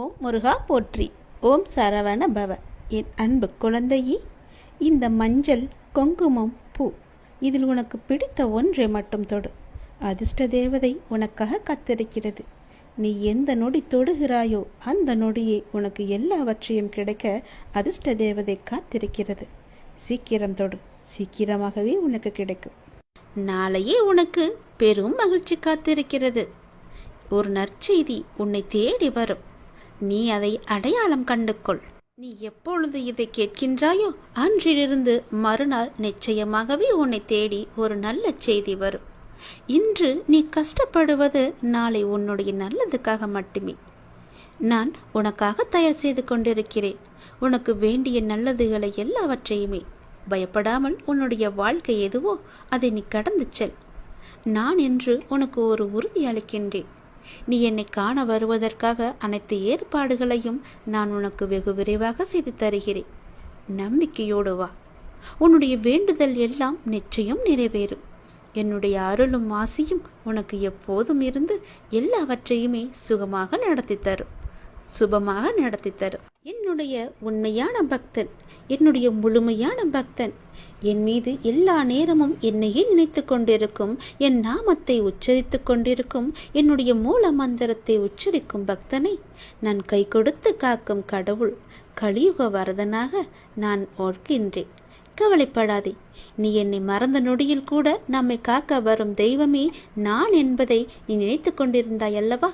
ஓம் முருகா போற்றி. ஓம் சரவண பவ. என் அன்பு குழந்தையே, இந்த மஞ்சள், குங்குமம், பூ, இதில் உனக்கு பிடித்த ஒன்றை மட்டும் தொடு. அதிர்ஷ்ட தேவதை உனக்காக காத்திருக்கிறது. நீ எந்த நொடி தொடுகிறாயோ அந்த நொடியே உனக்கு எல்லாவற்றையும் கிடைக்க அதிர்ஷ்ட தேவதை காத்திருக்கிறது. சீக்கிரம் தொடு, சீக்கிரமாகவே உனக்கு கிடைக்கும். நாளையே உனக்கு பெரும் மகிழ்ச்சி காத்திருக்கிறது. ஒரு நற்செய்தி உன்னை தேடி வரும். நீ அதை அடையாளம் கண்டுகொள். நீ எப்பொழுது இதை கேட்கின்றாயோ அன்றிலிருந்து மறுநாள் நிச்சயமாகவே உன்னை தேடி ஒரு நல்ல செய்தி வரும். இன்று நீ கஷ்டப்படுவது நாளை உன்னுடைய நல்லதுக்காக மட்டுமே. நான் உனக்காக தயார் செய்து கொண்டிருக்கிறேன். உனக்கு வேண்டிய நல்லதுகளை எல்லாவற்றையுமே. பயப்படாமல் உன்னுடைய வாழ்க்கை எதுவோ அதை நீ கடந்து செல். நான் என்று உனக்கு ஒரு உறுதி அளிக்கின்றேன். நீ என்னை காண வருவதற்காக அனைத்து ஏற்பாடுகளையும் நான் உனக்கு வெகு விரைவாக செய்து தருகிறேன். நம்பிக்கையோடு வா. உன்னுடைய வேண்டுதல் எல்லாம் நிச்சயம் நிறைவேறும். என்னுடைய அருளும் ஆசியும் உனக்கு எப்போதும் இருந்து எல்லாவற்றையுமே சுகமாக நடத்தி தரும், சுபமாக நடத்தி தரும். என்னுடைய உண்மையான பக்தன், என்னுடைய முழுமையான பக்தன், என் மீது எல்லா நேரமும் என்னையே நினைத்து கொண்டிருக்கும், என் நாமத்தை உச்சரித்து கொண்டிருக்கும், என்னுடைய மூல மந்திரத்தை உச்சரிக்கும் பக்தனை நான் கை கொடுத்து காக்கும் கடவுள், கலியுக வரதனாக நான் ஓர்க்கின்றேன். கவலைப்படாதே. நீ என்னை மறந்த நொடியில் கூட நம்மை காக்க வரும் தெய்வமே நான் என்பதை நீ நினைத்து கொண்டிருந்தாய் அல்லவா?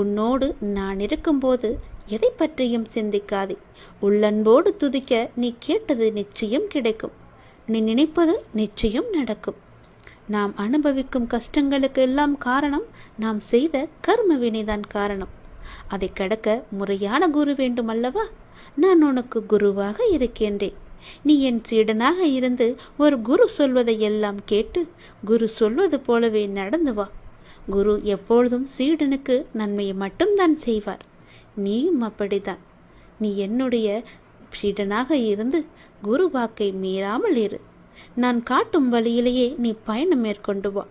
உன்னோடு நான் இருக்கும்போது எதை பற்றியும் சிந்திக்காதே. உள்ளன்போடு துதிக்க நீ கேட்டது நிச்சயம் கிடைக்கும். நீ நினைப்பது நிச்சயம் நடக்கும். நாம் அனுபவிக்கும் கஷ்டங்களுக்கு எல்லாம் காரணம் நாம் செய்த கர்ம வினைதான் காரணம். அதை கடக்க முறையான குரு வேண்டும் அல்லவா? நான் உனக்கு குருவாக இருக்கின்றேன். நீ என் சீடனாக இருந்து ஒரு குரு சொல்வதை எல்லாம் கேட்டு குரு சொல்வது போலவே நடந்து வா. குரு எப்பொழுதும் சீடனுக்கு நன்மையை மட்டும்தான் செய்வார். நீயும் அப்படித்தான். நீ என்னுடைய சீடனாக இருந்து குரு வாக்கை மீறாமல் இரு. நான் காட்டும் வழியிலேயே நீ பயணம் மேற்கொண்டு வா.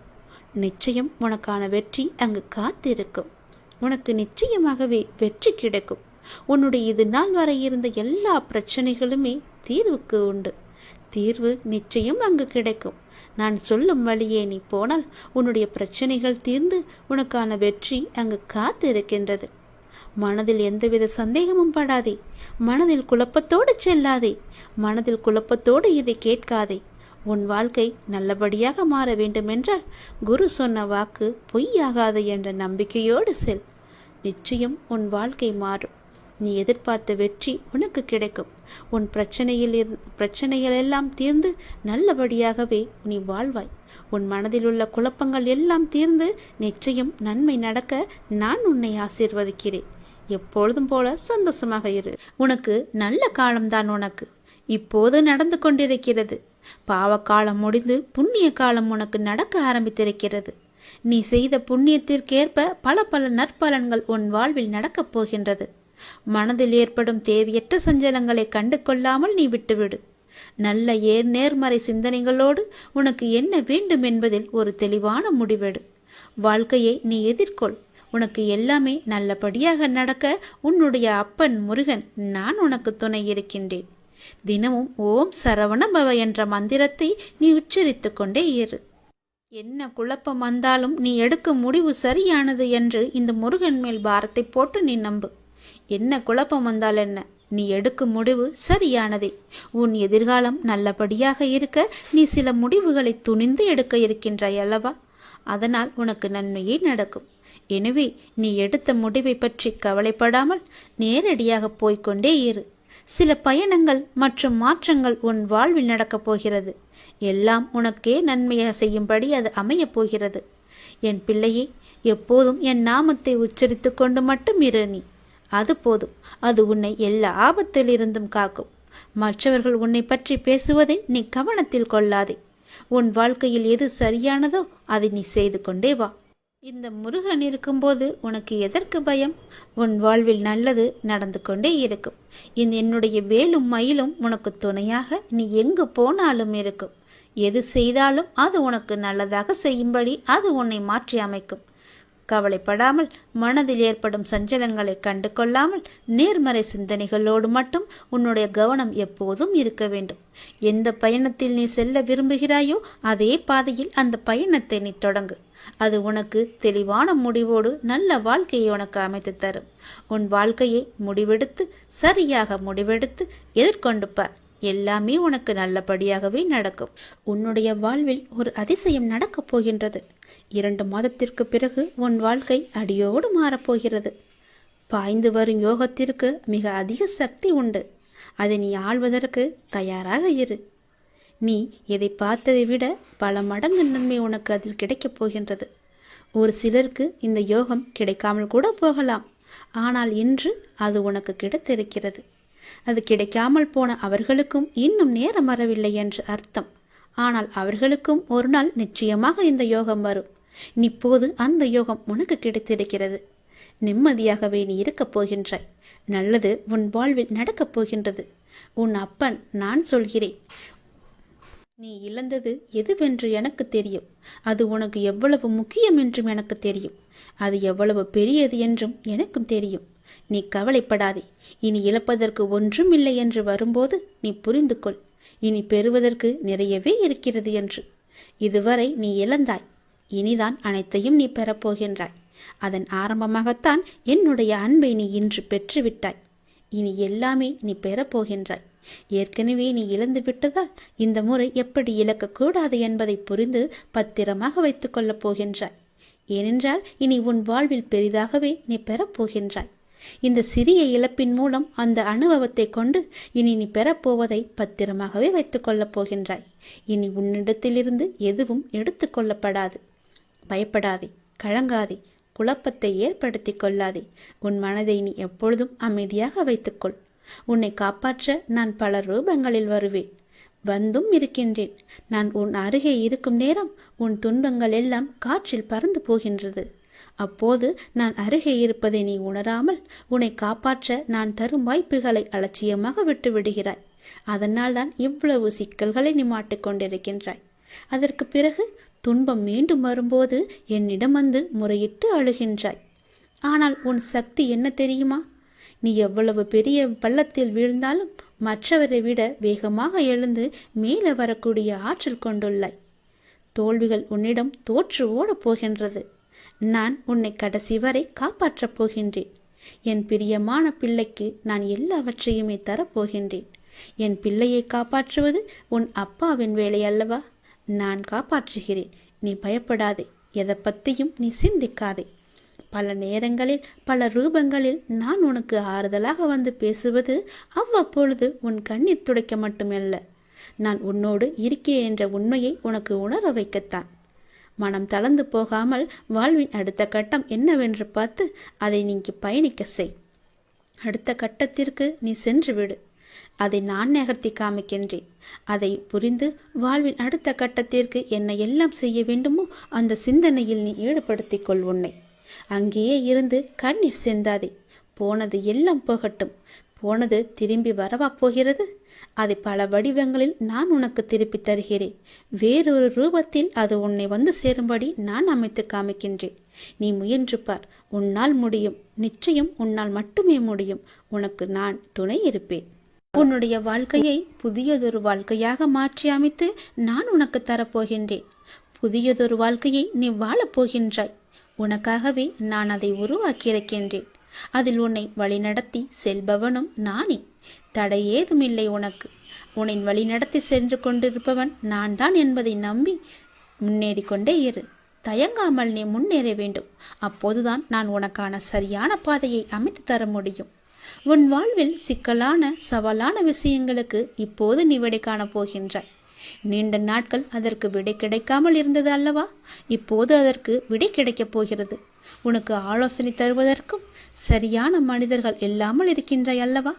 நிச்சயம் உனக்கான வெற்றி அங்கு காத்திருக்கும். உனக்கு நிச்சயமாகவே வெற்றி கிடைக்கும். உன்னுடைய இது நாள் வரை இருந்த எல்லா பிரச்சனைகளுமே தீர்வுக்கு உண்டு. தீர்வு நிச்சயம் அங்கு கிடைக்கும். நான் சொல்லும் வழியே நீ போனால் உன்னுடைய பிரச்சனைகள் தீர்ந்து உனக்கான வெற்றி அங்கு காத்து இருக்கின்றது. மனதில் எந்தவித சந்தேகமும் படாதே. மனதில் குழப்பத்தோடு செல்லாதே. மனதில் குழப்பத்தோடு இதை கேட்காதே. உன் வாழ்க்கை நல்லபடியாக மாற வேண்டுமென்றால் குரு சொன்ன வாக்கு பொய்யாகாது என்ற நம்பிக்கையோடு செல். நிச்சயம் உன் வாழ்க்கை மாறும். நீ எதிர்பார்த்த வெற்றி உனக்கு கிடைக்கும். உன் பிரச்சனைகள் எல்லாம் தீர்ந்து நல்லபடியாகவே நீ வாழ்வாய். உன் மனதில் உள்ள குழப்பங்கள் எல்லாம் தீர்ந்து நிச்சயம் நன்மை நடக்க நான் உன்னை ஆசீர்வதிக்கிறேன். எப்பொழுதும் போல சந்தோஷமாக இரு. உனக்கு நல்ல காலம்தான் உனக்கு இப்போது நடந்து கொண்டிருக்கிறது. பாவ காலம் முடிந்து புண்ணிய காலம் உனக்கு நடக்க ஆரம்பித்திருக்கிறது. நீ செய்த புண்ணியத்திற்கேற்ப பல நற்பலன்கள் உன் வாழ்வில் நடக்கப் போகின்றது. மனதில் ஏற்படும் தேவையற்ற சஞ்சலங்களை கண்டு கொள்ளாமல் நீ விட்டுவிடு. நல்ல நேர்மறை சிந்தனைகளோடு உனக்கு என்ன வேண்டும் என்பதில் ஒரு தெளிவான முடிவெடு. வாழ்க்கையை நீ எதிர்கொள். உனக்கு எல்லாமே நல்லபடியாக நடக்க உன்னுடைய அப்பன் முருகன் நான் உனக்கு துணை இருக்கின்றேன். தினமும் ஓம் சரவண பவ என்ற மந்திரத்தை நீ உச்சரித்து கொண்டே இரு. என்ன குழப்பம் வந்தாலும் நீ எடுக்கும் முடிவு சரியானது என்று இந்த முருகன் மேல் பாரத்தை போட்டு நீ நம்பு. என்ன குழப்பம் வந்தால் என்ன, நீ எடுக்கும் முடிவு சரியானதே. உன் எதிர்காலம் நல்லபடியாக இருக்க நீ சில முடிவுகளை துணிந்து எடுக்க இருக்கின்றாய் அல்லவா? அதனால் உனக்கு நன்மையே நடக்கும். எனவே நீ எடுத்த முடிவை பற்றி கவலைப்படாமல் நேரடியாக போய்கொண்டே இரு. சில பயணங்கள் மற்றும் மாற்றங்கள் உன் வாழ்வில் நடக்கப் போகிறது. எல்லாம் உனக்கே நன்மையாக செய்யும்படி அது அமையப் போகிறது. என் பிள்ளையே, எப்போதும் என் நாமத்தை உச்சரித்து கொண்டு மட்டும் இரு. நீ அது போதும். அது உன்னை எல்லா ஆபத்திலிருந்தும் காக்கும். மற்றவர்கள் உன்னை பற்றி பேசுவதை நீ கவனத்தில் கொள்ளாதே. உன் வாழ்க்கையில் எது சரியானதோ அதை நீ செய்து கொண்டே வா. இந்த முருகன் இருக்கும்போது உனக்கு எதற்கு பயம்? உன் வாழ்வில் நல்லது நடந்து கொண்டே இருக்கும். என்னுடைய வேலும் மயிலும் உனக்கு துணையாக நீ எங்கு போனாலும் இருக்கும். எது செய்தாலும் அது உனக்கு நல்லதாக செய்யும்படி அது உன்னை மாற்றி அமைக்கும். கவலைப்படாமல், மனதில் ஏற்படும் சஞ்சலங்களை கண்டு கொள்ளாமல், நேர்மறை சிந்தனைகளோடு மட்டும் உன்னுடைய கவனம் எப்போதும் இருக்க வேண்டும். எந்த பயணத்தில் நீ செல்ல விரும்புகிறாயோ அதே பாதையில் அந்த பயணத்தை நீ தொடங்கு. அது உனக்கு தெளிவான முடிவோடு நல்ல வாழ்க்கையை உனக்கு அமைத்து தரும். உன் வாழ்க்கையை சரியாக முடிவெடுத்து எதிர்கொண்டு பார். எல்லாமே உனக்கு நல்லபடியாகவே நடக்கும். உன்னுடைய வாழ்வில் ஒரு அதிசயம் நடக்கப் போகின்றது. 2 மாதத்திற்கு பிறகு உன் வாழ்க்கை அடியோடு மாறப்போகிறது. பாய்ந்து வரும் யோகத்திற்கு மிக அதிக சக்தி உண்டு. அதை நீ ஆள்வதற்கு தயாராக இரு. நீ எதை பார்த்ததை விட பல மடங்கு நன்மை உனக்கு அதில் கிடைக்கப் போகின்றது. ஒரு சிலருக்கு இந்த யோகம் கிடைக்காமல் கூட போகலாம். ஆனால் இன்று அது உனக்கு கிடைத்திருக்கிறது. அது கிடைக்காமல் போன அவர்களுக்கும் இன்னும் நேரம் வரவில்லை என்று அர்த்தம். ஆனால் அவர்களுக்கும் ஒரு நாள் நிச்சயமாக இந்த யோகம் வரும். இப்போது அந்த யோகம் உனக்கு கிடைத்திருக்கிறது. நிம்மதியாகவே நீ இருக்கப் போகின்றாய். நல்லது உன் வாழ்வில் நடக்கப் போகின்றது. உன் அப்பன் நான் சொல்கிறேன். நீ இழந்தது எதுவென்று எனக்கு தெரியும். அது உனக்கு எவ்வளவு முக்கியம் என்றும் எனக்கு தெரியும். அது எவ்வளவு பெரியது என்றும் எனக்கும் தெரியும். நீ கவலைப்படாதே. இனி இழப்பதற்கு ஒன்றும் இல்லை என்று வரும்போது நீ புரிந்து கொள். இனி பெறுவதற்கு நிறையவே இருக்கிறது என்று. இதுவரை நீ இழந்தாய். இனிதான் அனைத்தையும் நீ பெறப்போகின்றாய். அதன் ஆரம்பமாகத்தான் என்னுடைய அன்பை நீ இன்று பெற்றுவிட்டாய். இனி எல்லாமே நீ பெறப்போகின்றாய். ஏற்கனவே நீ இழந்து விட்டதால் இந்த முறை எப்படி இழக்கக்கூடாது என்பதை புரிந்து பத்திரமாக வைத்துக் கொள்ளப் போகின்றாய். ஏனென்றால் இனி உன் வாழ்வில் பெரிதாகவே நீ பெறப்போகின்றாய். இந்த சிறிய இழப்பின் மூலம் அந்த அனுபவத்தை கொண்டு இனி நீ பெறப்போவதை பத்திரமாகவே வைத்துக் கொள்ளப் போகின்றாய். இனி உன்னிடத்திலிருந்து எதுவும் எடுத்து கொள்ளப்படாது. பயப்படாதே, கலங்காதே, குழப்பத்தை ஏற்படுத்தி கொள்ளாதே. உன் மனதை நீ எப்பொழுதும் அமைதியாக வைத்துக்கொள். உன்னை காப்பாற்ற நான் பல ரூபங்களில் வருவேன். வந்தும் இருக்கின்றேன். நான் உன் அருகே இருக்கும் நேரம் உன் துன்பங்கள் எல்லாம் காற்றில் பறந்து போகின்றது. அப்போது நான் அருகே இருப்பதை நீ உணராமல் உன்னை காப்பாற்ற நான் தரும் வாய்ப்புகளை அலட்சியமாக விட்டு விடுகிறாய். அதனால் தான் இவ்வளவு சிக்கல்களை நீ மாட்டிக்கொண்டிருக்கின்றாய். அதற்கு பிறகு துன்பம் மீண்டும் வரும்போது என்னிடம் வந்து முறையிட்டு அழுகின்றாய். ஆனால் உன் சக்தி என்ன தெரியுமா? நீ எவ்வளவு பெரிய பள்ளத்தில் வீழ்ந்தாலும் மற்றவரை விட வேகமாக எழுந்து மேலே வரக்கூடிய ஆற்றல் கொண்டுள்ளாய். தோல்விகள் உன்னிடம் தோற்று ஓடப் போகின்றது. நான் உன்னை கடைசி வரை காப்பாற்றப் போகின்றேன். என் பிரியமான பிள்ளைக்கு நான் எல்லாவற்றையுமே தரப்போகின்றேன். என் பிள்ளையை காப்பாற்றுவது உன் அப்பாவின் வேலை அல்லவா? நான் காப்பாற்றுகிறேன். நீ பயப்படாதே. எதை பற்றியும் நீ சிந்திக்காதே. பல நேரங்களில் பல ரூபங்களில் நான் உனக்கு ஆறுதலாக வந்து பேசுவது அவ்வப்பொழுது உன் கண்ணீர் துடைக்க மட்டுமல்ல, நான் உன்னோடு இருக்கிறேன் என்ற உண்மையை உனக்கு உணர வைக்கத்தான். மனம் தளர்ந்து போகாமல் வாழ்வின் அடுத்த கட்டம் என்னவென்று பார்த்து அதை நீங்கி பயணிக்க செய். அடுத்த கட்டத்திற்கு நீ சென்று விடு. அதை நான் நகர்த்தி காமிக்கின்றேன். அதை புரிந்து வாழ்வின் அடுத்த கட்டத்திற்கு என்ன எல்லாம் செய்ய வேண்டுமோ அந்த சிந்தனையில் நீ ஈடுபடுத்திக் கொள் உன்னை. அங்கேயே இருந்து கண்ணீர் சிந்தாதே. போனது எல்லாம் போகட்டும். போனது திரும்பி வரவா போகிறது? அதை பல வடிவங்களில் நான் உனக்கு திருப்பி தருகிறேன். வேறொரு ரூபத்தில் அது உன்னை வந்து சேரும்படி நான் அமைத்து காமிக்கின்றேன். நீ முயன்று பார். உன்னால் முடியும். நிச்சயம் உன்னால் மட்டுமே முடியும். உனக்கு நான் துணை இருப்பேன். உன்னுடைய வாழ்க்கையை புதியதொரு வாழ்க்கையாக மாற்றி அமைத்து நான் உனக்கு தரப்போகின்றேன். புதியதொரு வாழ்க்கையை நீ வாழப் போகின்றாய். உனக்காகவே நான் அதை உருவாக்கியிருக்கின்றேன். அதில் உன்னை வழிநடத்தி செல்பவனும் நானே. தடை ஏதுமில்லை உனக்கு. உன்னை வழிநடத்தி சென்று கொண்டிருப்பவன் நான் தான் என்பதை நம்பி முன்னேறி கொண்டே இரு. தயங்காமல் நீ முன்னேற வேண்டும். அப்போதுதான் நான் உனக்கான சரியான பாதையை அமைத்து தர முடியும். உன் வாழ்வில் சிக்கலான சவாலான விஷயங்களுக்கு இப்போது நீ விடை காணப் போகின்றாய். நீண்ட நாட்கள் அதற்கு விடை கிடைக்காமல் இருந்தது அல்லவா? இப்போது அதற்கு விடை கிடைக்கப் போகிறது. உனக்கு ஆலோசனை தருவதற்கும் சரியான மனிதர்கள் இல்லாமல் இருக்கின்றாய் அல்லவா?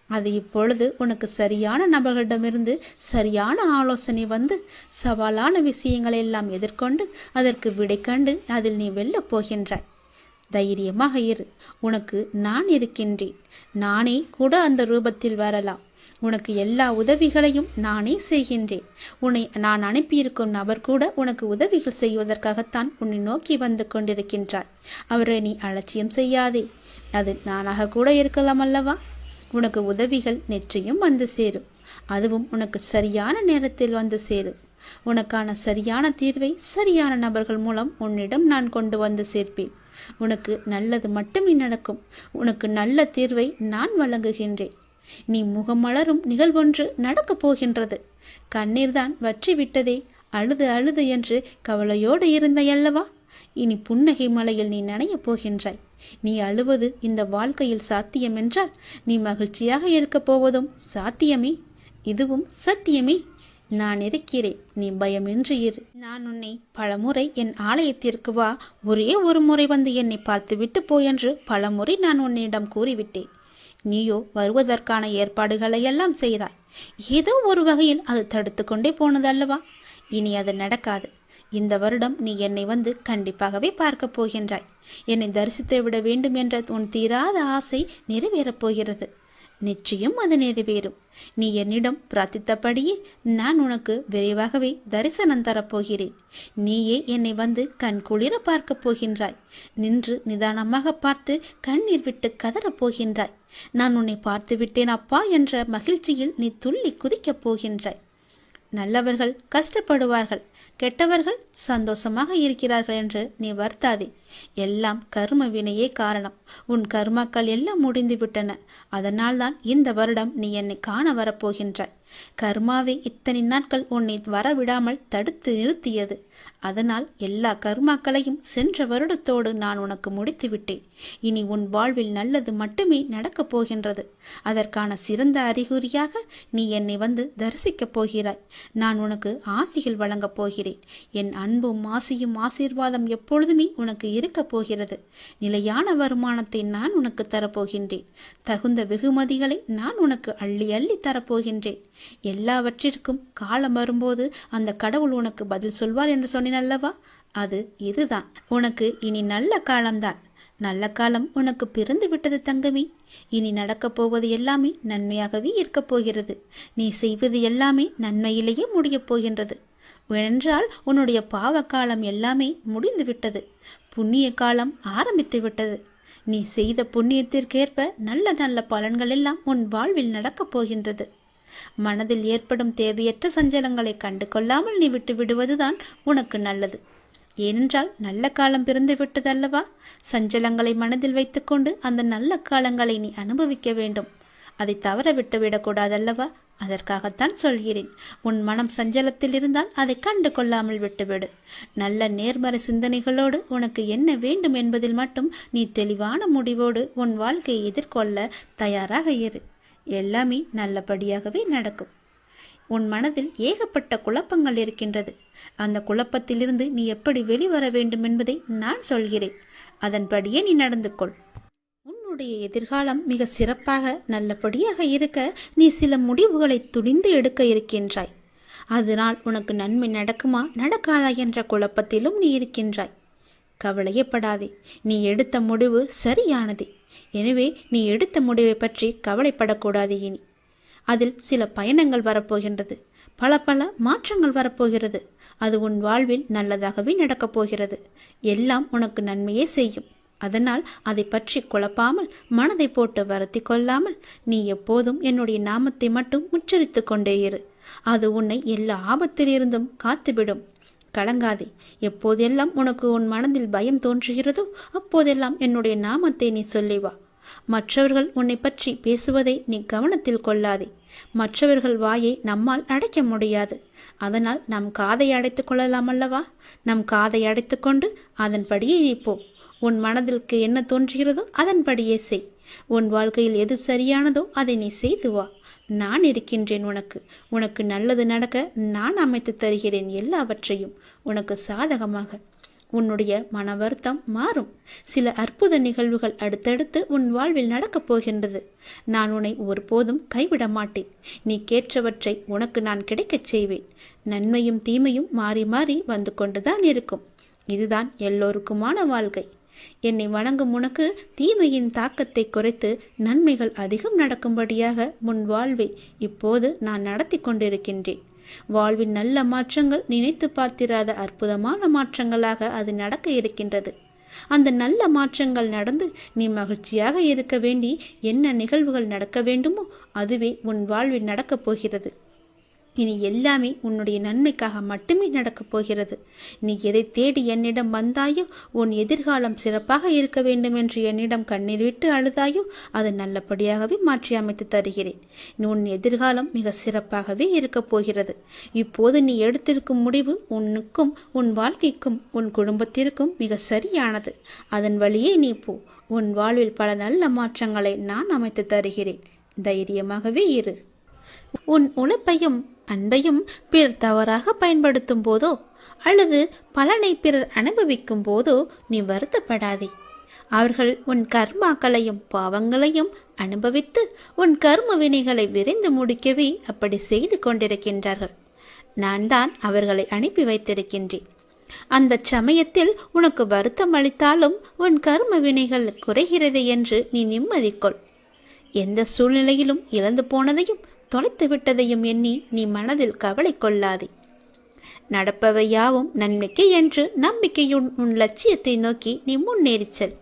அது இப்பொழுது உனக்கு சரியான நபர்களிடமிருந்து சரியான ஆலோசனை வந்து சவாலான விஷயங்களை எல்லாம் எதிர்கொண்டு அதற்கு விடை கண்டு அதில் நீ வெல்லப் போகின்றாய். தைரியமாக இரு. உனக்கு நான் இருக்கின்றேன். நானே கூட அந்த ரூபத்தில் வரலாம். உனக்கு எல்லா உதவிகளையும் நானே செய்கின்றேன். உன்னை நான் அனுப்பியிருக்கும் நபர் கூட உனக்கு உதவிகள் செய்வதற்காகத்தான் உன்னை நோக்கி வந்து கொண்டிருக்கின்றார். அவரை நீ அலட்சியம் செய்யாதே. அது நானாக கூட இருக்கலாம் அல்லவா? உனக்கு உதவிகள் நிச்சயம் வந்து சேரும். அதுவும் உனக்கு சரியான நேரத்தில் வந்து சேரும். உனக்கான சரியான தீர்வை சரியான நபர்கள் மூலம் உன்னிடம் நான் கொண்டு வந்து சேர்ப்பேன். உனக்கு நல்லது மட்டுமே நடக்கும். உனக்கு நல்ல தீர்வை நான் வழங்குகின்றேன். நீ முகமலரும் நிகழ்வொன்று நடக்கப் போகின்றது. கண்ணீர்தான் வற்றி விட்டதே, அழுது அழுது என்று கவலையோடு இருந்தையல்லவா? இனி புன்னகை மலையில் நீ நனையப் போகின்றாய். நீ அழுவது இந்த வாழ்க்கையில் சாத்தியம் என்றால் நீ மகிழ்ச்சியாக இருக்கப் போவதும் சாத்தியமே. இதுவும் சத்தியமே. நான் இருக்கிறேன். நீ பயமின்றி இரு. நான் உன்னை பலமுறை என் ஆலயத்திற்கு வா, ஒரே ஒரு முறை வந்து என்னை பார்த்து விட்டு போயென்று பலமுறை நான் உன்னிடம் கூறிவிட்டேன். நீயோ வருவதற்கான ஏற்பாடுகளை எல்லாம் செய்தாய். ஏதோ ஒரு வகையில் அது தடுத்து கொண்டே போனதல்லவா? இனி அது நடக்காது. இந்த வருடம் நீ என்னை வந்து கண்டிப்பாகவே பார்க்க போகின்றாய். என்னை தரிசித்து விட வேண்டும் என்ற உன் தீராத ஆசை நிறைவேறப் போகிறது. நிச்சயம் அது நிறைவேறும். நீ என்னிடம் பிரார்த்தித்தபடியே நான் உனக்கு விரைவாகவே தரிசனம் தரப்போகிறேன். நீயே என்னை வந்து கண் குளிர பார்க்கப் போகின்றாய். நின்று நிதானமாக பார்த்து கண்ணீர் விட்டு கதறப் போகின்றாய். நான் உன்னை பார்த்து விட்டேன் அப்பா என்ற மகிழ்ச்சியில் நீ துள்ளி குதிக்கப் போகின்றாய். நல்லவர்கள் கஷ்டப்படுவார்கள், கெட்டவர்கள் சந்தோஷமாக இருக்கிறார்கள் என்று நீ வருத்தாதே. எல்லாம் கர்ம வினையே காரணம். உன் கர்மாக்கள் எல்லாம் முடிந்து விட்டன. அதனால்தான் இந்த வருடம் நீ என்னை காண வரப்போகின்றாய். கர்மாவை இத்தனை நாட்கள் உன்னை வரவிடாமல் தடுத்து நிறுத்தியது. அதனால் எல்லா கர்மாக்களையும் சென்ற வருடத்தோடு நான் உனக்கு முடித்து விட்டேன். இனி உன் வாழ்வில் நல்லது மட்டுமே நடக்கப் போகின்றது. அதற்கான சிறந்த அறிகுறியாக நீ என்னை வந்து தரிசிக்கப் போகிறாய். நான் உனக்கு ஆசிகள் வழங்கப் போகிறேன். என் அன்பும் ஆசியும் ஆசீர்வாதம் எப்பொழுதுமே உனக்கு இருக்கப் போகிறது. நிலையான வருமானத்தை நான் உனக்கு தரப்போகின்றேன். தகுந்த வெகுமதிகளை நான் உனக்கு அள்ளி அள்ளி தரப்போகின்றேன். எல்லாவற்றிற்கும் காலம் வரும்போது அந்த கடவுள் உனக்கு பதில் சொல்வார் என்று சொன்னேன் அல்லவா? அது இதுதான். உனக்கு இனி நல்ல காலம்தான். நல்ல காலம் உனக்கு பிறந்து விட்டது தங்கமே. இனி நடக்கப் போவது எல்லாமே நன்மையாகவே இருக்கப் போகிறது. நீ செய்வது எல்லாமே நன்மையிலேயே முடியப் போகின்றது. ஏனென்றால் உன்னுடைய பாவ காலம் எல்லாமே முடிந்து விட்டது. புண்ணிய காலம் ஆரம்பித்து விட்டது. நீ செய்த புண்ணியத்திற்கேற்ப நல்ல நல்ல பலன்கள் எல்லாம் உன் வாழ்வில் நடக்கப் போகின்றது. மனதில் ஏற்படும் தேவையற்ற சஞ்சலங்களை கண்டு கொள்ளாமல் நீ விட்டு விடுவதுதான் உனக்கு நல்லது. ஏனென்றால் நல்ல காலம் பிறந்து விட்டதல்லவா? சஞ்சலங்களை மனதில் வைத்துக்கொண்டு அந்த நல்ல காலங்களை நீ அனுபவிக்க வேண்டும். அதை தவற விட்டு விடக்கூடாதல்லவா? அதற்காகத்தான் சொல்கிறேன். உன் மனம் சஞ்சலத்தில் இருந்தால் அதை கண்டு கொள்ளாமல் விட்டுவிடு. நல்ல நேர்மறை சிந்தனைகளோடு உனக்கு என்ன வேண்டும் என்பதில் மட்டும் நீ தெளிவான முடிவோடு உன் வாழ்க்கையை எதிர்கொள்ள தயாராக இரு. எல்லாமே நல்லபடியாகவே நடக்கும். உன் மனதில் ஏகப்பட்ட குழப்பங்கள் இருக்கின்றது. அந்த குழப்பத்திலிருந்து நீ எப்படி வெளிவர வேண்டும் என்பதை நான் சொல்கிறேன். அதன்படியே நீ நடந்து கொள். உன்னுடைய எதிர்காலம் மிக சிறப்பாக நல்லபடியாக இருக்க நீ சில முடிவுகளை துணிந்து எடுக்க இருக்கின்றாய். அதனால் உனக்கு நன்மை நடக்குமா நடக்காதா என்ற குழப்பத்திலும் நீ இருக்கின்றாய். கவலையப்படாதே. நீ எடுத்த முடிவு சரியானதே. எனவே நீ எடுத்த முடிவை பற்றி கவலைப்படக்கூடாது. இனி அதில் சில பயணங்கள் வரப்போகின்றது. பல பல மாற்றங்கள் வரப்போகிறது. அது உன் வாழ்வில் நல்லதாகவே நடக்கப் போகிறது. எல்லாம் உனக்கு நன்மையே செய்யும். அதனால் அதை பற்றி குழப்பாமல் மனதை போட்டு வருத்தி கொள்ளாமல் நீ எப்போதும் என்னுடைய நாமத்தை மட்டும் உச்சரித்து கொண்டே இரு. அது உன்னை எல்லா ஆபத்திலிருந்தும் காத்துவிடும். கலங்காதே. எப்போதெல்லாம் உனக்கு உன் மனதில் பயம் தோன்றுகிறதோ அப்போதெல்லாம் என்னுடைய நாமத்தை நீ சொல்லி வா. மற்றவர்கள் உன்னை பற்றி பேசுவதை நீ கவனத்தில் கொள்ளாதே. மற்றவர்கள் வாயை நம்மால் அடைக்க முடியாது. அதனால் நம் காதை அடைத்துக் கொள்ளலாம் அல்லவா? நம் காதை அடைத்து கொண்டு அதன்படியே இருப்போம். உன் மனதிற்கு என்ன தோன்றுகிறதோ அதன்படியே செய். உன் வாழ்க்கையில் எது சரியானதோ அதை நீ செய்து வா. நான் இருக்கின்றேன் உனக்கு. உனக்கு நல்லது நடக்க நான் அமைத்து தருகிறேன் எல்லாவற்றையும் உனக்கு சாதகமாக. உன்னுடைய மன வருத்தம் மாறும். சில அற்புத நிகழ்வுகள் அடுத்தடுத்து உன் வாழ்வில் நடக்கப் போகின்றது. நான் உன்னை ஒருபோதும் கைவிட மாட்டேன். நீ கேட்டவற்றை உனக்கு நான் கிடைக்கச் செய்வேன். நன்மையும் தீமையும் மாறி மாறி வந்து கொண்டுதான் இருக்கும். இதுதான் எல்லோருக்குமான வாழ்க்கை. என்னை வணங்கும் உனக்கு தீமையின் தாக்கத்தை குறைத்து நன்மைகள் அதிகம் நடக்கும்படியாக முன் வாழ்வை இப்போது நான் நடத்தி கொண்டிருக்கின்றேன். வாழ்வின் நல்ல மாற்றங்கள் நினைத்து பார்த்திராத அற்புதமான மாற்றங்களாக அது நடக்க இருக்கின்றது. அந்த நல்ல மாற்றங்கள் நடந்து நீ மகிழ்ச்சியாக இருக்க வேண்டி என்ன நிகழ்வுகள் நடக்க வேண்டுமோ அதுவே உன் வாழ்வில் நடக்கப் போகிறது. இனி எல்லாமே உன்னுடைய நன்மைக்காக மட்டுமே நடக்கப் போகிறது. நீ எதை தேடி என்னிடம் வந்தாயோ, உன் எதிர்காலம் சிறப்பாக இருக்க வேண்டும் என்று என்னிடம் கண்ணீர் விட்டு அழுதாயோ, அதை நல்லபடியாகவே மாற்றி அமைத்து தருகிறேன். உன் எதிர்காலம் மிக சிறப்பாகவே இருக்கப் போகிறது. இப்போது நீ எடுத்திருக்கும் முடிவு உன்னுக்கும் உன் வாழ்க்கைக்கும் உன் குடும்பத்திற்கும் மிக சரியானது. அதன் வழியே நீ போ. உன் வாழ்வில் பல நல்ல மாற்றங்களை நான் அமைத்து தருகிறேன். தைரியமாகவே இரு. உன் உழைப்பையும் அன்பையும் பிறர் தவறாக பயன்படுத்தும் போதோ அல்லது பலனை பிறர் அனுபவிக்கும் போதோ நீ வருத்தப்படாதே. அவர்கள் உன் கர்மாக்களையும் பாவங்களையும் அனுபவித்து உன் கர்ம வினைகளை விரைந்து முடிக்கவே அப்படி செய்து கொண்டிருக்கின்றார்கள். நான் தான் அவர்களை அனுப்பி வைத்திருக்கின்றேன். அந்த சமயத்தில் உனக்கு வருத்தம் அளித்தாலும் உன் கர்ம வினைகள் குறைகிறது என்று நீ நிம்மதி கொள். எந்த சூழ்நிலையிலும் இழந்து போனதையும் தொலைத்து விட்டதையும் எண்ணி நீ மனதில் கவலை கொள்ளாதே. நடப்பவை யாவும் நன்மைக்கு என்று நம்பிக்கையுடன் உன் லட்சியத்தை நோக்கி நீ முன்னேறிச்சல்.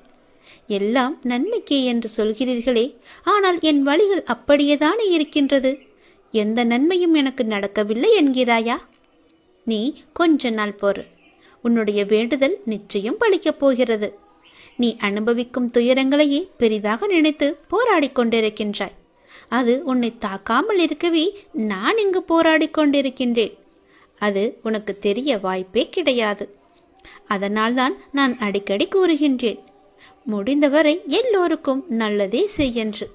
எல்லாம் நன்மைக்கே என்று சொல்கிறீர்களே, ஆனால் என் வழிகள் அப்படியேதானே இருக்கின்றது. எந்த நன்மையும் எனக்கு நடக்கவில்லை என்கிறாயா? நீ கொஞ்ச நாள் பொறு. உன்னுடைய வேண்டுதல் நிச்சயம் பலிக்கப் போகிறது. நீ அனுபவிக்கும் துயரங்களையே பெரிதாக நினைத்து போராடி கொண்டிருக்கின்றாய். அது உன்னை தாக்காமல் இருக்கவே நான் இங்கு போராடி கொண்டிருக்கின்றேன். அது உனக்கு தெரிய வாய்ப்பே கிடையாது. அதனால்தான் நான் அடிக்கடி கூறுகின்றேன், முடிந்தவரை எல்லோருக்கும் நல்லதே செய் என்று,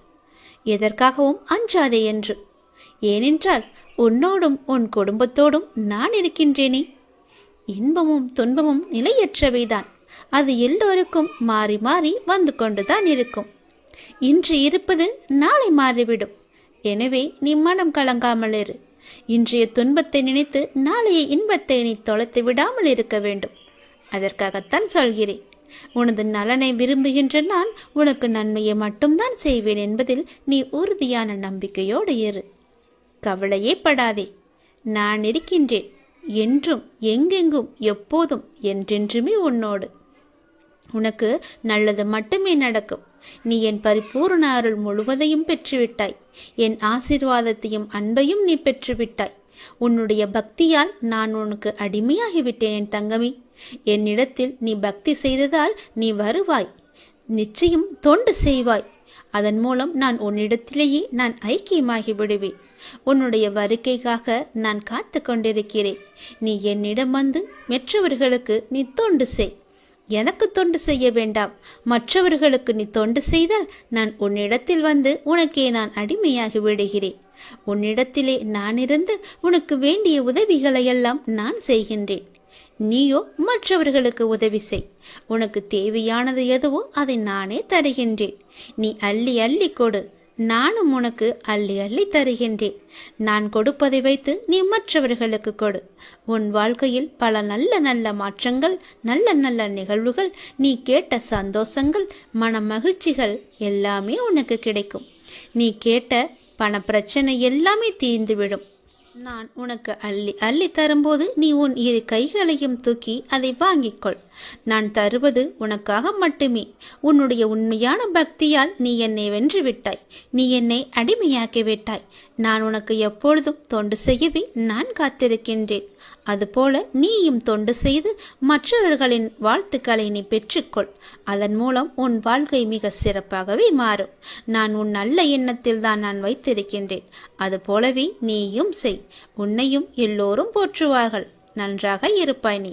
எதற்காகவும் அஞ்சாதே என்று. ஏனென்றால் உன்னோடும் உன் குடும்பத்தோடும் நான் இருக்கின்றேனே. இன்பமும் துன்பமும் நிலையற்றவைதான். அது எல்லோருக்கும் மாறி மாறி வந்து கொண்டுதான் இருக்கும். இன்று இருப்பது நாளை மாறிவிடும். எனவே நீ மனம் கலங்காமல் இரு. இன்றைய துன்பத்தை நினைத்து நாளைய இன்பத்தை நீ தொலைத்து விடாமல் இருக்க வேண்டும். அதற்காகத்தான் சொல்கிறேன். உனது நலனை விரும்புகின்ற நான் உனக்கு நன்மையை மட்டும்தான் செய்வேன் என்பதில் நீ உறுதியான நம்பிக்கையோடு இரு. கவலையே படாதே. நான் இருக்கின்றேன். என்றும் எங்கெங்கும் எப்போதும் என்றென்றுமே உன்னோடு. உனக்கு நல்லது மட்டுமே நடக்கும். நீ என் பரிபூர்ண அருள் முழுவதையும் பெற்றுவிட்டாய். என் ஆசீர்வாதத்தையும் அன்பையும் நீ பெற்றுவிட்டாய். உன்னுடைய பக்தியால் நான் உனக்கு அடிமையாகிவிட்டேன் என் தங்கமே. என்னிடத்தில் நீ பக்தி செய்ததால் நீ வருவாய். நிச்சயம் தொண்டு செய்வாய். அதன் மூலம் நான் உன்னிடத்திலேயே நான் ஐக்கியமாகி விடுவேன். உன்னுடைய வருகைக்காக நான் காத்து கொண்டிருக்கிறேன். நீ என்னிடம் வந்து மற்றவர்களுக்கு நீ தொண்டு செய். எனக்கு தொண்டு செய்ய வேண்டாம். மற்றவர்களுக்கு நீ தொண்டு செய்தால் நான் உன்னிடத்தில் வந்து உனக்கே நான் அடிமையாகி விடுகிறேன். உன்னிடத்திலே நான் இருந்து உனக்கு வேண்டிய உதவிகளையெல்லாம் நான் செய்கின்றேன். நீயோ மற்றவர்களுக்கு உதவி செய். உனக்கு தேவையானது எதுவோ அதை நானே தருகின்றேன். நீ அள்ளி அள்ளி கொடு. நானும் உனக்கு அள்ளி அள்ளி தருகின்றேன். நான் கொடுப்பதை வைத்து நீ மற்றவர்களுக்கு கொடு. உன் வாழ்க்கையில் பல நல்ல நல்ல மாற்றங்கள், நல்ல நல்ல நிகழ்வுகள், நீ கேட்ட சந்தோஷங்கள், மன மகிழ்ச்சிகள் எல்லாமே உனக்கு கிடைக்கும். நீ கேட்ட பண பிரச்சனை எல்லாமே தீர்ந்துவிடும். நான் உனக்கு அள்ளி அள்ளி தரும்போது நீ உன் இரு கைகளையும் தூக்கி அதை வாங்கிக்கொள். நான் தருவது உனக்காக மட்டுமே. உன்னுடைய உண்மையான பக்தியால் நீ என்னை வென்று விட்டாய். நீ என்னை அடிமையாக்கி விட்டாய். நான் உனக்கு எப்பொழுதும் தொண்டு செய்யவே நான் காத்திருக்கின்றேன். அதுபோல நீயும் தொண்டு செய்து மற்றவர்களின் வாழ்த்துக்களை நீ பெற்றுக்கொள். அதன் மூலம் உன் வாழ்க்கை மிக சிறப்பாகவே மாறும். நான் உன் நல்ல எண்ணத்தில் தான் நான் வைத்திருக்கின்றேன். அதுபோலவே நீயும் செய். உன்னையும் எல்லோரும் போற்றுவார்கள். நன்றாக இருப்பாய் நீ.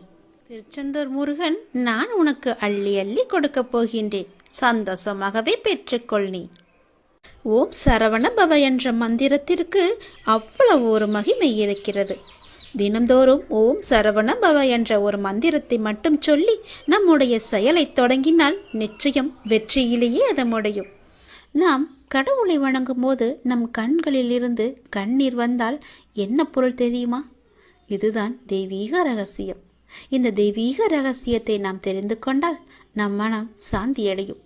திருச்செந்தூர் முருகன் நான் உனக்கு அள்ளி அள்ளி கொடுக்க போகின்றேன். சந்தோஷமாகவே பெற்றுக்கொள் நீ. ஓம் சரவண பவ என்ற மந்திரத்திற்கு அவ்வளவு ஒரு மகிமை இருக்கிறது. தினந்தோறும் ஓம் சரவண பவ என்ற ஒரு மந்திரத்தை மட்டும் சொல்லி நம்முடைய செயலை தொடங்கினால் நிச்சயம் வெற்றியிலேயே அது முடியும். நாம் கடவுளை வணங்கும் போது நம் கண்களில் இருந்து கண்ணீர் வந்தால் என்ன பொருள் தெரியுமா? இதுதான் தெய்வீக ரகசியம். இந்த தெய்வீக ரகசியத்தை நாம் தெரிந்து கொண்டால் நம் மனம் சாந்தியடையும்.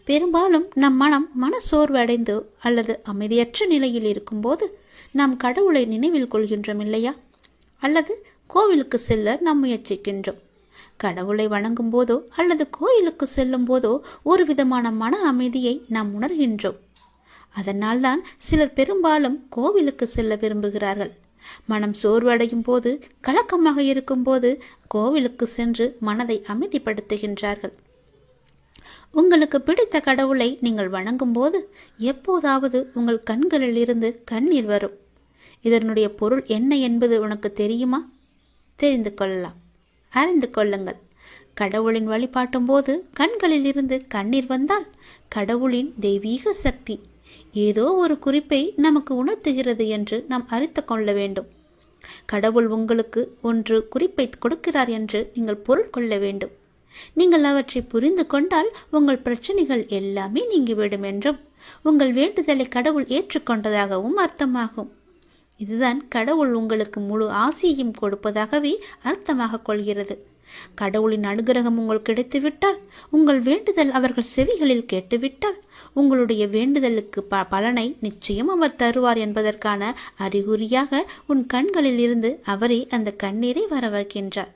பெரும்பாலும் நம் மன சோர்வடைந்தோ அல்லது அமைதியற்ற நிலையில் இருக்கும்போது நாம் கடவுளை நினைவில் கொள்கின்றோம் இல்லையா? அல்லது கோவிலுக்கு செல்ல நாம் முயற்சிக்கின்றோம். கடவுளை வணங்கும் போதோ அல்லது கோயிலுக்கு செல்லும் போதோ ஒரு விதமான மன அமைதியை நாம் உணர்கின்றோம். அதனால்தான் சிலர் பெரும்பாலும் கோவிலுக்கு செல்ல விரும்புகிறார்கள். மனம் சோர்வடையும் போது, கலக்கமாக இருக்கும்போது கோவிலுக்கு சென்று மனதை அமைதிப்படுத்துகின்றார்கள். உங்களுக்கு பிடித்த கடவுளை நீங்கள் வணங்கும் போது எப்போதாவது உங்கள் கண்களில் இருந்து கண்ணீர் வரும். இதனுடைய பொருள் என்ன என்பது உனக்கு தெரியுமா? தெரிந்து கொள்ளலாம், அறிந்து கொள்ளுங்கள். கடவுளின் வழிபாட்டும் போது கண்களில் இருந்து கண்ணீர் வந்தால் கடவுளின் தெய்வீக சக்தி ஏதோ ஒரு குறிப்பை நமக்கு உணர்த்துகிறது என்று நாம் அறிந்து கொள்ள வேண்டும். கடவுள் உங்களுக்கு ஒன்று குறிப்பை கொடுக்கிறார் என்று நீங்கள் பொருள் கொள்ள வேண்டும். நீங்கள் அவற்றை புரிந்து கொண்டால் உங்கள் பிரச்சனைகள் எல்லாமே நீங்கிவிடும் என்றும் உங்கள் வேண்டுதலை கடவுள் ஏற்றுக்கொண்டதாகவும் அர்த்தமாகும். இதுதான் கடவுள் உங்களுக்கு முழு ஆசியையும் கொடுப்பதாகவே அர்த்தமாக கொள்கிறது. கடவுளின் அனுகிரகம் உங்களுக்கு கிடைத்துவிட்டால், உங்கள் வேண்டுதல் அவர்கள் செவிகளில் கேட்டுவிட்டால், உங்களுடைய வேண்டுதலுக்கு பலனை நிச்சயம் அவர் தருவார் என்பதற்கான அறிகுறியாக உன் கண்களில் இருந்து அவரே அந்த கண்ணீரை வரவழைக்கின்றார்.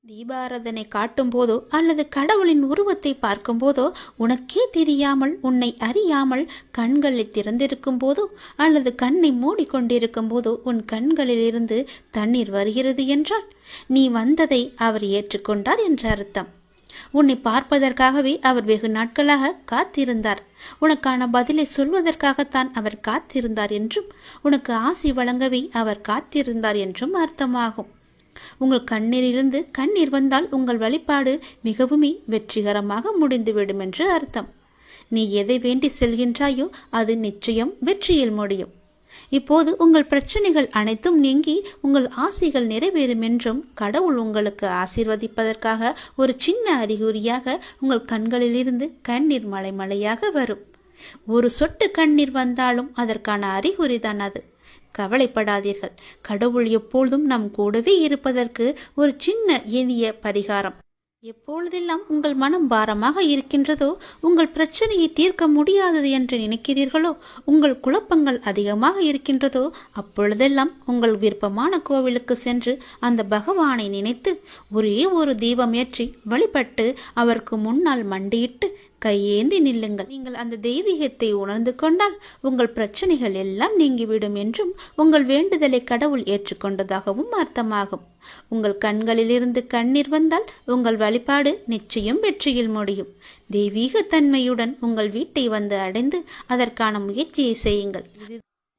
தீபாராதனை காட்டும் போதோ அல்லது கடவுளின் உருவத்தை பார்க்கும் போதோ உனக்கே தெரியாமல், உன்னை அறியாமல் கண்களை திறந்திருக்கும் போதோ அல்லது கண்ணை மூடிக்கொண்டிருக்கும் போதோ உன் கண்களில் இருந்து தண்ணீர் வருகிறது என்றால் நீ வந்ததை அவர் ஏற்றுக்கொண்டார் என்ற அர்த்தம். உன்னை பார்ப்பதற்காகவே அவர் வெகு நாட்களாக காத்திருந்தார். உனக்கான பதிலை சொல்வதற்காகத்தான் அவர் காத்திருந்தார் என்றும், உனக்கு ஆசி வழங்கவே அவர் காத்திருந்தார் என்றும் அர்த்தமாகும். உங்கள் கண்ணீரிலிருந்து கண்ணீர் வந்தால் உங்கள் வழிபாடு மிகவுமே வெற்றிகரமாக முடிந்துவிடும் என்று அர்த்தம். நீ எதை வேண்டி செல்கின்றாயோ அது நிச்சயம் வெற்றியில் முடியும். இப்போது உங்கள் பிரச்சனைகள் அனைத்தும் நீங்கி உங்கள் ஆசைகள் நிறைவேறும் என்றும் கடவுள் உங்களுக்கு ஆசீர்வதிப்பதற்காக ஒரு சின்ன அறிகுறியாக உங்கள் கண்களிலிருந்து கண்ணீர் மலை மலையாக வரும். ஒரு சொட்டு கண்ணீர் வந்தாலும் அதற்கான அறிகுறிதான் அது. கவலைப்படாதீர்கள். கடவுள் எப்பொழுதும் நம் கூடவே இருப்பதற்கு ஒரு சின்ன எளிய பரிகாரம். எப்பொழுதெல்லாம் உங்கள் மனம் பாரமாக இருக்கின்றதோ, உங்கள் பிரச்சனையை தீர்க்க முடியாதது என்று நினைக்கிறீர்களோ, உங்கள் குழப்பங்கள் அதிகமாக இருக்கின்றதோ, அப்பொழுதெல்லாம் உங்கள் விருப்பமான கோவிலுக்கு சென்று அந்த பகவானை நினைத்து ஒரே ஒரு தீபம் ஏற்றி வழிபட்டு அவருக்கு முன்னால் மண்டியிட்டு கையேந்தி நில்லுங்கள். நீங்கள் அந்த தெய்வீகத்தை உணர்ந்து கொண்டால் உங்கள் பிரச்சனைகள் எல்லாம் நீங்கிவிடும் என்றும் உங்கள் வேண்டுதலை கடவுள் ஏற்றுக்கொண்டதாகவும் அர்த்தமாகும். உங்கள் கண்களிலிருந்து கண்ணீர் வந்தால் உங்கள் வழிபாடு நிச்சயம் வெற்றியில் முடியும். தெய்வீக தன்மையுடன் உங்கள் வீட்டை வந்து அடைந்து அதற்கான முயற்சியை செய்யுங்கள்.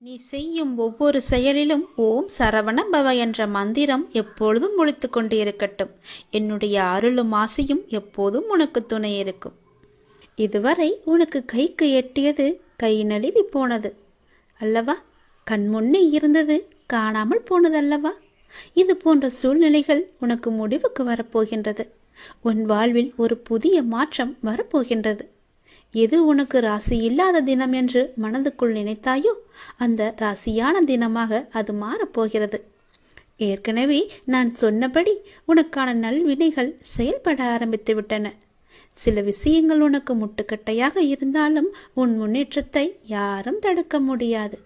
நீ செய்யும் ஒவ்வொரு செயலிலும் ஓம் சரவண பவ என்ற மந்திரம் எப்பொழுதும் ஒலித்து கொண்டே இருக்கட்டும். என்னுடைய அருளும் ஆசையும் எப்போதும் உனக்கு துணை இருக்கும். இதுவரை உனக்கு கைக்கு எட்டியது கை நழுவி போனது அல்லவா? கண்முன்னே இருந்தது காணாமல் போனதல்லவா? இது போன்ற சூழ்நிலைகள் உனக்கு முடிவுக்கு வரப்போகின்றது. உன் வாழ்வில் ஒரு புதிய மாற்றம் வரப்போகின்றது. எது உனக்கு ராசி இல்லாத தினம் என்று மனதுக்குள் நினைத்தாயோ அந்த ராசியான தினமாக அது மாறப்போகிறது. ஏற்கனவே நான் சொன்னபடி உனக்கான நல்வினைகள் செயல்பட ஆரம்பித்து விட்டன. சில விஷயங்கள் உனக்கு முட்டுக்கட்டையாக இருந்தாலும் உன் முன்னேற்றத்தை யாரும் தடுக்க முடியாது.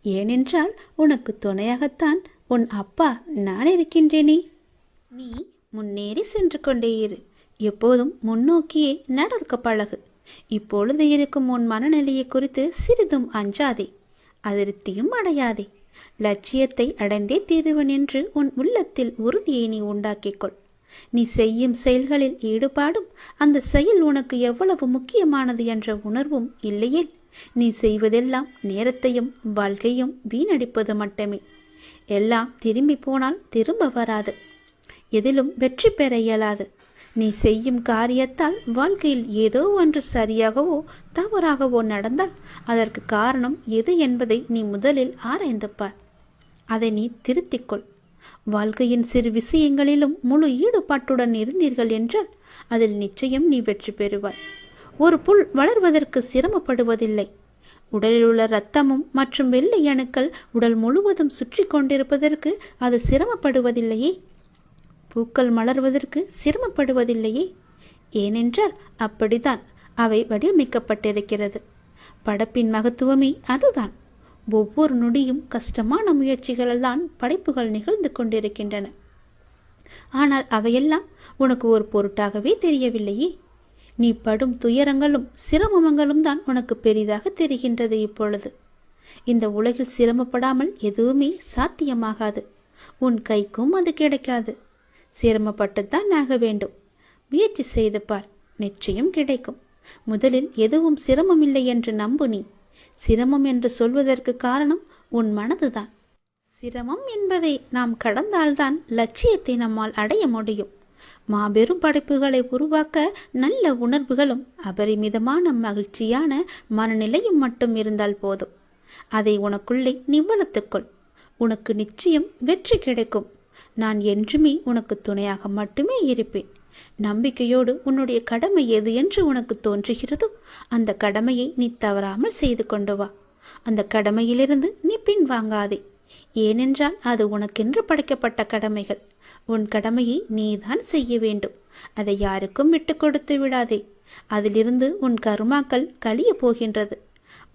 ஏனென்றால் உனக்கு துணையாகத்தான் உன் அப்பா நான் இருக்கின்றேனே. நீ முன்னேறி சென்று கொண்டே இரு. எப்போதும் முன்னோக்கியே நடக்க பழகு. இப்பொழுது இருக்கும் உன் மனநிலையை குறித்து சிறிதும் அஞ்சாதே, அதிருப்தியும் அடையாதே. லட்சியத்தை அடைந்தே தீருவன் என்று உன் உள்ளத்தில் உறுதியை நீ உண்டாக்கிக்கொள். நீ செய்யும் செயல்களில் ஈடுபாடும் அந்த செயல் உனக்கு எவ்வளவு முக்கியமானது என்ற உணர்வும் இல்லையேல் நீ செய்வதெல்லாம் நேரத்தையும் வாழ்க்கையும் வீணடிப்பது மட்டுமே. எல்லாம் திரும்பி போனால் திரும்ப வராது. எதிலும் வெற்றி பெற இயலாது. நீ செய்யும் காரியத்தால் வாழ்க்கையில் ஏதோ ஒன்று சரியாகவோ தவறாகவோ நடந்தால் அதற்கு காரணம் எது என்பதை நீ முதலில் ஆராய்ந்து பார். அதை நீ திருத்திக்கொள். வாழ்க்கையின் சிறு விஷயங்களிலும் முழு ஈடுபாட்டுடன் இருந்தீர்கள் என்றால் அதில் நிச்சயம் நீ வெற்றி பெறுவாய். ஒரு புல் வளர்வதற்கு சிரமப்படுவதில்லை. உடலில் உள்ள இரத்தமும் மற்றும் வெள்ளை அணுக்கள் உடல் முழுவதும் சுற்றி கொண்டிருப்பதற்கு அது சிரமப்படுவதில்லையே. பூக்கள் மலர்வதற்கு சிரமப்படுவதில்லையே? ஏனென்றால் அப்படித்தான் அவை வடிவமைக்கப்பட்டிருக்கிறது. படைப்பின் மகத்துவமே அதுதான். ஒவ்வொரு நொடியும் கஷ்டமான முயற்சிகளால்தான் படைப்புகள் நிகழ்ந்து கொண்டிருக்கின்றன. ஆனால் அவையெல்லாம் உனக்கு ஒரு பொருட்டாகவே தெரியவில்லையே. நீ படும் துயரங்களும் சிரமங்களும் தான் உனக்கு பெரிதாக தெரிகின்றது இப்பொழுது. இந்த உலகில் சிரமப்படாமல் எதுவுமே சாத்தியமாகாது. உன் கைக்கும் அது கிடைக்காது. சிரமப்பட்டுத்தான் ஆக வேண்டும். முயற்சி செய்து பார், நிச்சயம் கிடைக்கும். முதலில் எதுவும் சிரமமில்லை என்று நம்பு. நீ சிரமம் என்று சொல்வதற்கு காரணம் உன் மனதுதான். சிரமம் என்பதை நாம் கடந்தால்தான் லட்சியத்தை நம்மால் அடைய முடியும். மாபெரும் படைப்புகளை உருவாக்க நல்ல உணர்வுகளும் அபரிமிதமான மகிழ்ச்சியான மனநிலையும் மட்டும் இருந்தால் போதும். அதை உனக்குள்ளே நீ வளர்த்துக்கொள். உனக்கு நிச்சயம் வெற்றி கிடைக்கும். நான் என்றுமே உனக்கு துணையாக மட்டுமே இருப்பேன். நம்பிக்கையோடு உன்னுடைய கடமை எது என்று உனக்கு தோன்றுகிறதோ அந்த கடமையை நீ தவறாமல் செய்து கொண்டு வா. அந்த கடமையிலிருந்து நீ பின்வாங்காதே. ஏனென்றால் அது உனக்கென்று படைக்கப்பட்ட கடமைகள். உன் கடமையை நீதான் செய்ய வேண்டும். அதை யாருக்கும் விட்டு கொடுத்து விடாதே. அதிலிருந்து உன் கர்மாக்கள் கழிய போகின்றது.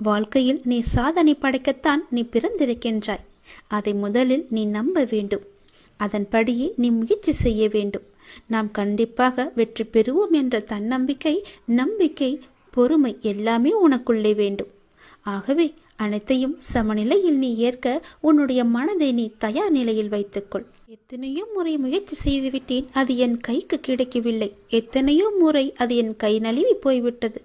வாழ்க்கையில் நீ சாதனை படைக்கத்தான் நீ பிறந்திருக்கின்றாய். அதை முதலில் நீ நம்ப வேண்டும். அதன்படியே நீ முயற்சி செய்ய வேண்டும். நாம் கண்டிப்பாக வெற்றி பெறுவோம் என்ற தன்னம்பிக்கை, நம்பிக்கை, பொறுமை எல்லாமே உனக்குள்ளே வேண்டும். ஆகவே அனைத்தையும் சமநிலையில் நீ ஏற்க உன்னுடைய மனதை நீ தயார் நிலையில் வைத்துக்கொள். எத்தனையோ முறை முயற்சி செய்துவிட்டேன், அது என் கைக்கு கிடைக்கவில்லை. எத்தனையோ முறை அது என் கை நழுவி போய்விட்டது.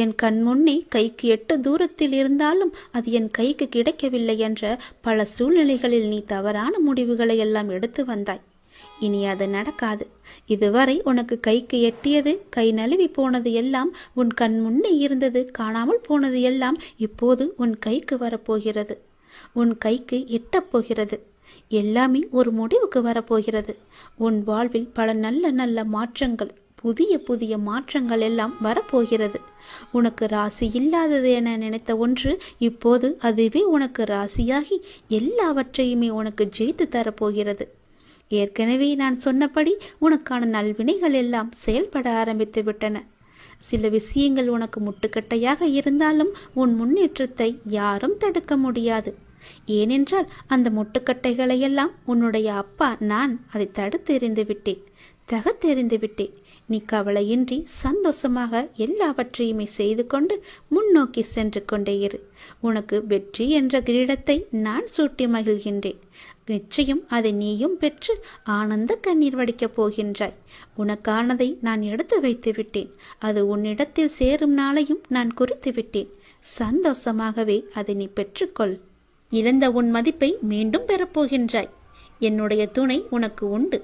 என் கண் முன்னே கைக்கு எட்ட தூரத்தில் இருந்தாலும் அது என் கைக்கு கிடைக்கவில்லை என்ற பல சூழ்நிலைகளில் நீ தவறான முடிவுகளை எல்லாம் எடுத்து வந்தாய். இனி அது நடக்காது. இதுவரை உனக்கு கைக்கு எட்டியது, கை நழுவி போனது எல்லாம், உன் கண் முன்னே இருந்தது, காணாமல் போனது எல்லாம் இப்போது உன் கைக்கு வரப்போகிறது. உன் கைக்கு எட்டப் போகிறது. எல்லாமே ஒரு முடிவுக்கு வரப்போகிறது. உன் வாழ்வில் பல நல்ல நல்ல மாற்றங்கள், புதிய புதிய மாற்றங்கள் எல்லாம் வரப்போகிறது. உனக்கு ராசி இல்லாதது என நினைத்த ஒன்று இப்போது அதுவே உனக்கு ராசியாகி எல்லாவற்றையுமே உனக்கு ஜெயித்து தரப்போகிறது. ஏற்கனவே நான் சொன்னபடி உனக்கான நல்வினைகள் எல்லாம் செயல்பட ஆரம்பித்து விட்டன. சில விஷயங்கள் உனக்கு முட்டுக்கட்டையாக இருந்தாலும் உன் முன்னேற்றத்தை யாரும் தடுக்க முடியாது. ஏனென்றால் அந்த முட்டுக்கட்டைகளை எல்லாம் உன்னுடைய அப்பா நான் அதை தடுத்து எறிந்து விட்டேன், தகர்த்தெறிந்து விட்டேன். நீ கவலையின்றி சந்தோஷமாக எல்லாவற்றையுமே செய்து கொண்டு முன்னோக்கி சென்று கொண்டே இரு. உனக்கு வெற்றி என்ற கிரீடத்தை நான் சூட்டி மகிழ்கின்றேன். நிச்சயம் அதை நீயும் பெற்று ஆனந்த கண்ணீர் வடிக்கப் போகின்றாய். உனக்கானதை நான் எடுத்து வைத்து விட்டேன். அது உன்னிடத்தில் சேரும் நாளையும் நான் குறித்து விட்டேன். சந்தோஷமாகவே அதை நீ பெற்றுக்கொள். இழந்த உன் மதிப்பை மீண்டும் பெறப்போகின்றாய். என்னுடைய துணை உனக்கு உண்டு.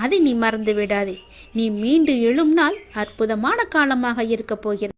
அதை நீ மறந்து விடாதே. நீ மீண்டு எழும் நாள் அற்புதமான காலமாக இருக்கப் போகிறது.